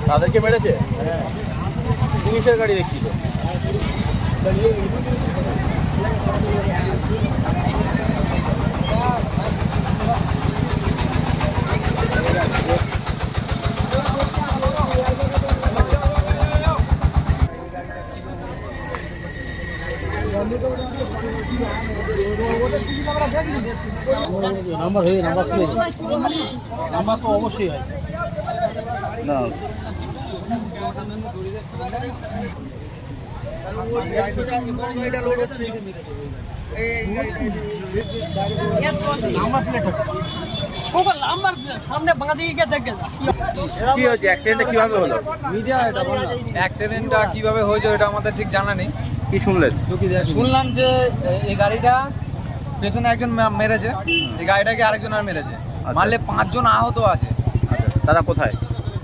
তাদেরকে মেরেছে? পুলিশের গাড়ি দেখছি তো। নাম্বার হয়ে নাম্বার তো অবশ্যই হয় না সামনে বাঁ দিকে দেখে কি হয়েছে? অ্যাক্সিডেন্টটা কিভাবে হলো? অ্যাক্সিডেন্টটা কিভাবে হয়েছে ওটা আমাদের ঠিক জানা নেই। কি শুনলেন? শুনলাম যে এই গাড়িটা পেছনে একজন মেরেছে, এই গাড়িটাকে আরেকজন আর মেরেছে। মারলে 5 জন আহত আছে। তারা কোথায়?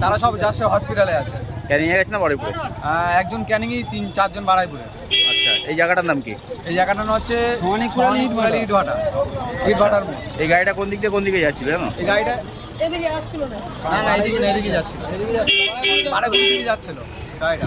তারা সব যাচ্ছে হসপিটালে আছে। ক্যানিংয়ে গেছে না বারুইপুরে? একজন ক্যানিংয়ে, 3-4 জন বারাইপুরে। আচ্ছা, এই জায়গাটার নাম কি? এই জায়গাটার নাম হচ্ছে ইটভাটার মোড়। এই গাড়িটা কোন দিক দিয়ে কোন দিকে যাচ্ছিল জানো? এই গাড়িটা এদিকে আসছিল না। না এদিকে না, এদিকে যাচ্ছিল, বারাইপুর দিকে যাচ্ছিল গাড়িটা।